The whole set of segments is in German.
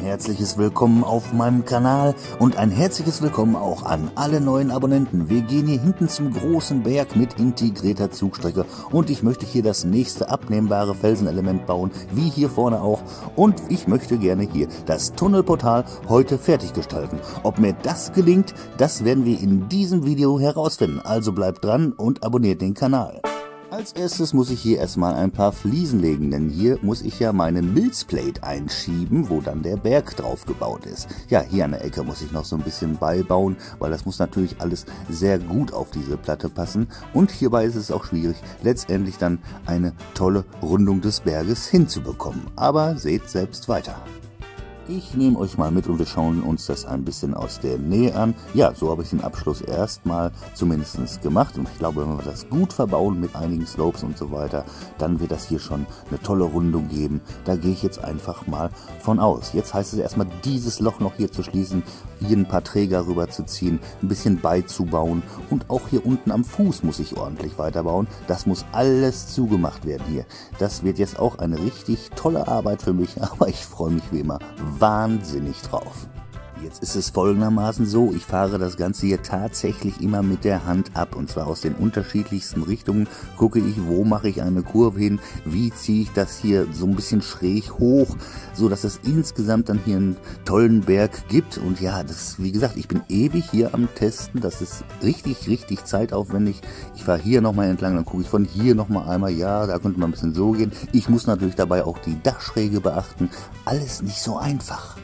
Herzliches Willkommen auf meinem Kanal und ein herzliches Willkommen auch an alle neuen Abonnenten. Wir gehen hier hinten zum großen Berg mit integrierter Zugstrecke und ich möchte hier das nächste abnehmbare Felsenelement bauen, wie hier vorne auch. Und ich möchte gerne hier das Tunnelportal heute fertig gestalten. Ob mir das gelingt, das werden wir in diesem Video herausfinden. Also bleibt dran und abonniert den Kanal. Als erstes muss ich hier erstmal ein paar Fliesen legen, denn hier muss ich ja meine Milzplate einschieben, wo dann der Berg drauf gebaut ist. Ja, hier an der Ecke muss ich noch so ein bisschen beibauen, weil das muss natürlich alles sehr gut auf diese Platte passen. Und hierbei ist es auch schwierig, letztendlich dann eine tolle Rundung des Berges hinzubekommen. Aber seht selbst weiter. Ich nehme euch mal mit und wir schauen uns das ein bisschen aus der Nähe an. Ja, so habe ich den Abschluss erstmal zumindest gemacht und ich glaube, wenn wir das gut verbauen mit einigen Slopes und so weiter, dann wird das hier schon eine tolle Rundung geben. Da gehe ich jetzt einfach mal von aus. Jetzt heißt es erstmal, dieses Loch noch hier zu schließen, hier ein paar Träger rüber zu ziehen, ein bisschen beizubauen und auch hier unten am Fuß muss ich ordentlich weiterbauen. Das muss alles zugemacht werden hier. Das wird jetzt auch eine richtig tolle Arbeit für mich, aber ich freue mich wie immer wahnsinnig drauf. Jetzt ist es folgendermaßen so, ich fahre das Ganze hier tatsächlich immer mit der Hand ab und zwar aus den unterschiedlichsten Richtungen gucke ich, wo mache ich eine Kurve hin, wie ziehe ich das hier so ein bisschen schräg hoch, so dass es insgesamt dann hier einen tollen Berg gibt und ja, das, wie gesagt, ich bin ewig hier am Testen, das ist richtig zeitaufwendig. Ich fahre hier nochmal entlang, dann gucke ich von hier nochmal einmal, ja, da könnte man ein bisschen so gehen. Ich muss natürlich dabei auch die Dachschräge beachten, alles nicht so einfach.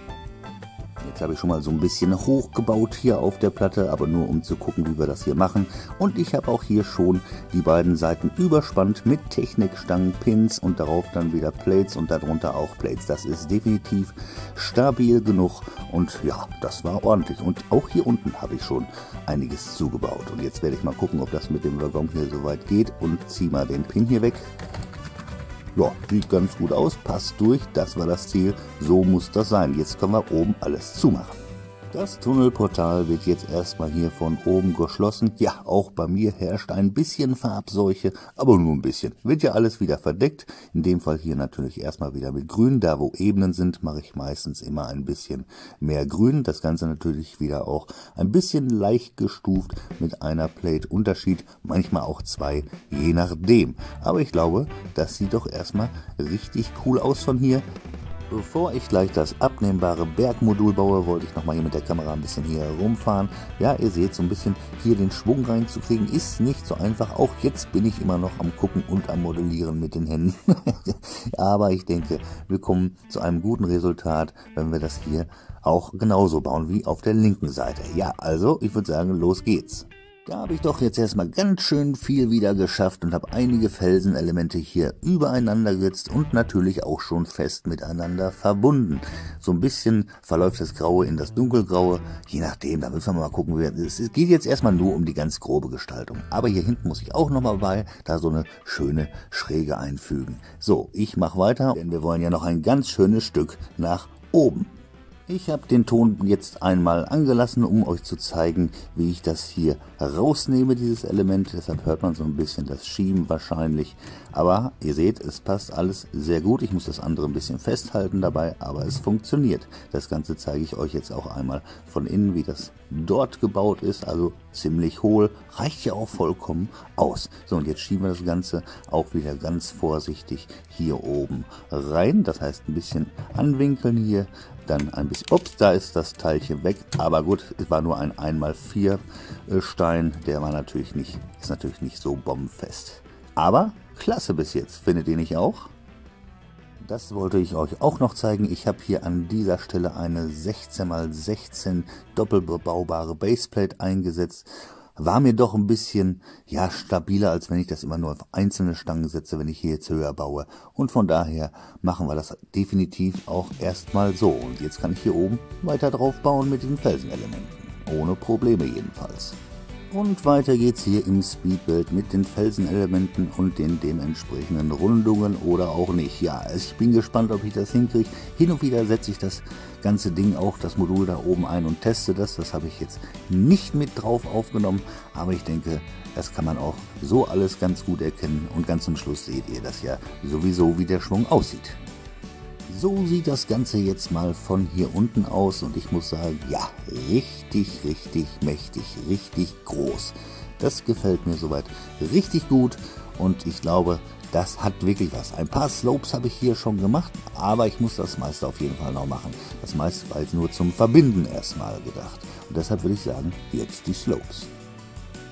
Jetzt habe ich schon mal so ein bisschen hochgebaut hier auf der Platte, aber nur um zu gucken, wie wir das hier machen. Und ich habe auch hier schon die beiden Seiten überspannt mit Technikstangen, Pins und darauf dann wieder Plates und darunter auch Plates. Das ist definitiv stabil genug und ja, das war ordentlich. Und auch hier unten habe ich schon einiges zugebaut. Und jetzt werde ich mal gucken, ob das mit dem Waggon hier soweit geht und ziehe mal den Pin hier weg. Ja, sieht ganz gut aus, passt durch, das war das Ziel, so muss das sein. Jetzt können wir oben alles zumachen. Das Tunnelportal wird jetzt erstmal hier von oben geschlossen. Ja, auch bei mir herrscht ein bisschen Farbseuche, aber nur ein bisschen. Wird ja alles wieder verdeckt. In dem Fall hier natürlich erstmal wieder mit Grün. Da wo Ebenen sind, mache ich meistens immer ein bisschen mehr Grün. Das Ganze natürlich wieder auch ein bisschen leicht gestuft mit einer Plate Unterschied. Manchmal auch zwei, je nachdem. Aber ich glaube, das sieht doch erstmal richtig cool aus von hier. Bevor ich gleich das abnehmbare Bergmodul baue, wollte ich nochmal hier mit der Kamera ein bisschen hier herumfahren. Ja, ihr seht, so ein bisschen hier den Schwung reinzukriegen, ist nicht so einfach. Auch jetzt bin ich immer noch am Gucken und am Modellieren mit den Händen. Aber ich denke, wir kommen zu einem guten Resultat, wenn wir das hier auch genauso bauen wie auf der linken Seite. Ja, also, ich würde sagen, los geht's. Da habe ich doch jetzt erstmal ganz schön viel wieder geschafft und habe einige Felsenelemente hier übereinander gesetzt und natürlich auch schon fest miteinander verbunden. So ein bisschen verläuft das Graue in das Dunkelgraue, je nachdem, da müssen wir mal gucken. Es geht jetzt erstmal nur um die ganz grobe Gestaltung. Aber hier hinten muss ich auch nochmal da so eine schöne Schräge einfügen. So, ich mache weiter, denn wir wollen ja noch ein ganz schönes Stück nach oben. Ich habe den Ton jetzt einmal angelassen, um euch zu zeigen, wie ich das hier rausnehme, dieses Element. Deshalb hört man so ein bisschen das Schieben wahrscheinlich. Aber ihr seht, es passt alles sehr gut. Ich muss das andere ein bisschen festhalten dabei, aber es funktioniert. Das Ganze zeige ich euch jetzt auch einmal von innen, wie das dort gebaut ist. Also ziemlich hohl, reicht ja auch vollkommen aus. So, und jetzt schieben wir das Ganze auch wieder ganz vorsichtig hier oben rein. Das heißt, ein bisschen anwinkeln hier. Dann ein bisschen, ups, da ist das Teilchen weg, aber gut, es war nur ein 1x4 Stein, der war natürlich nicht, ist natürlich nicht so bombenfest. Aber klasse bis jetzt, findet ihr nicht auch? Das wollte ich euch auch noch zeigen. Ich habe hier an dieser Stelle eine 16x16 doppelbebaubare Baseplate eingesetzt. War mir doch ein bisschen ja stabiler, als wenn ich das immer nur auf einzelne Stangen setze, wenn ich hier jetzt höher baue. Und von daher machen wir das definitiv auch erstmal so. Und jetzt kann ich hier oben weiter drauf bauen mit diesen Felsenelementen. Ohne Probleme jedenfalls. Und weiter geht's hier im Speedbild mit den Felsenelementen und den dementsprechenden Rundungen oder auch nicht. Ja, ich bin gespannt, ob ich das hinkriege. Hin und wieder setze ich das ganze Ding auch, das Modul da oben ein und teste das. Das habe ich jetzt nicht mit drauf aufgenommen, aber ich denke, das kann man auch so alles ganz gut erkennen. Und ganz zum Schluss seht ihr das ja sowieso, wie der Schwung aussieht. So sieht das Ganze jetzt mal von hier unten aus und ich muss sagen, ja, richtig mächtig, richtig groß. Das gefällt mir soweit richtig gut und ich glaube, das hat wirklich was. Ein paar Slopes habe ich hier schon gemacht, aber ich muss das meiste auf jeden Fall noch machen. Das meiste war jetzt nur zum Verbinden erstmal gedacht und deshalb würde ich sagen, jetzt die Slopes.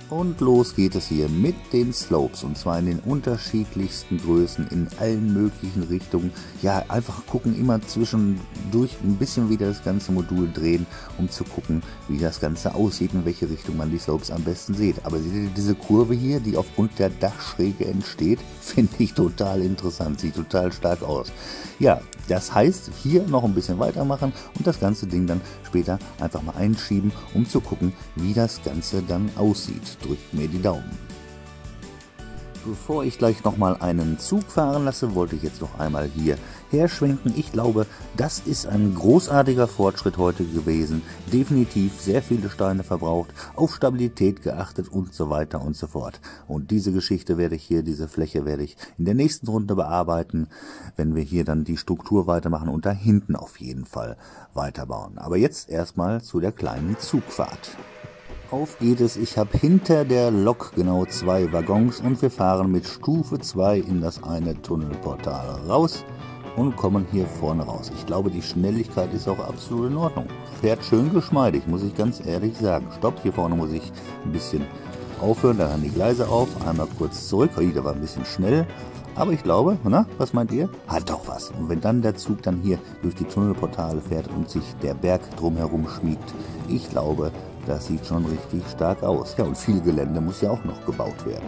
Und los geht es hier mit den Slopes und zwar in den unterschiedlichsten Größen, in allen möglichen Richtungen. Ja, einfach gucken, immer zwischendurch ein bisschen wieder das ganze Modul drehen, um zu gucken, wie das Ganze aussieht, in welche Richtung man die Slopes am besten sieht. Aber seht ihr diese Kurve hier, die aufgrund der Dachschräge entsteht, finde ich total interessant, sieht total stark aus. Ja, das heißt, hier noch ein bisschen weitermachen und das ganze Ding dann später einfach mal einschieben, um zu gucken, wie das Ganze dann aussieht. Drückt mir die Daumen. Bevor ich gleich nochmal einen Zug fahren lasse, wollte ich jetzt noch einmal hier herschwenken. Ich glaube, das ist ein großartiger Fortschritt heute gewesen. Definitiv sehr viele Steine verbraucht, auf Stabilität geachtet und so weiter und so fort. Und diese Geschichte werde ich hier, diese Fläche werde ich in der nächsten Runde bearbeiten, wenn wir hier dann die Struktur weitermachen und da hinten auf jeden Fall weiterbauen. Aber jetzt erstmal zu der kleinen Zugfahrt. Auf geht es, ich habe hinter der Lok genau 2 Waggons und wir fahren mit Stufe 2 in das eine Tunnelportal raus und kommen hier vorne raus. Ich glaube, die Schnelligkeit ist auch absolut in Ordnung. Fährt schön geschmeidig, muss ich ganz ehrlich sagen. Stopp, hier vorne muss ich ein bisschen aufhören, dann haben die Gleise auf, einmal kurz zurück. Der war ein bisschen schnell, aber ich glaube, na, was meint ihr? Hat doch was. Und wenn dann der Zug dann hier durch die Tunnelportale fährt und sich der Berg drumherum schmiegt, ich glaube, das sieht schon richtig stark aus. Ja, und viel Gelände muss ja auch noch gebaut werden.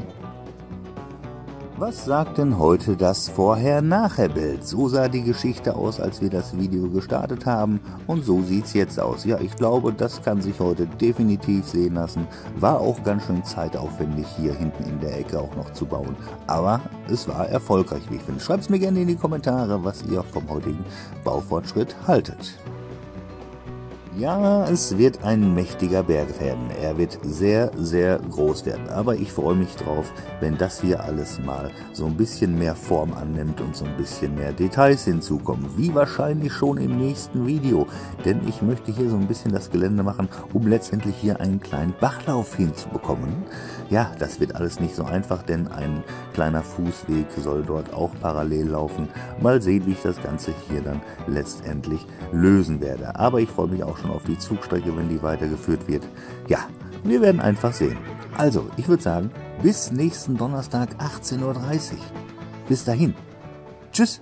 Was sagt denn heute das Vorher-Nachher-Bild? So sah die Geschichte aus, als wir das Video gestartet haben und so sieht es jetzt aus. Ja, ich glaube, das kann sich heute definitiv sehen lassen. War auch ganz schön zeitaufwendig, hier hinten in der Ecke auch noch zu bauen. Aber es war erfolgreich, wie ich finde. Schreibt es mir gerne in die Kommentare, was ihr vom heutigen Baufortschritt haltet. Ja, es wird ein mächtiger Berg werden. Er wird sehr groß werden. Aber ich freue mich drauf, wenn das hier alles mal so ein bisschen mehr Form annimmt und so ein bisschen mehr Details hinzukommen. Wie wahrscheinlich schon im nächsten Video. Denn ich möchte hier so ein bisschen das Gelände machen, um letztendlich hier einen kleinen Bachlauf hinzubekommen. Ja, das wird alles nicht so einfach, denn ein kleiner Fußweg soll dort auch parallel laufen. Mal sehen, wie ich das Ganze hier dann letztendlich lösen werde. Aber ich freue mich auch schon auf die Zugstrecke, wenn die weitergeführt wird. Ja, wir werden einfach sehen. Also, ich würde sagen, bis nächsten Donnerstag 18:30 Uhr. Bis dahin. Tschüss.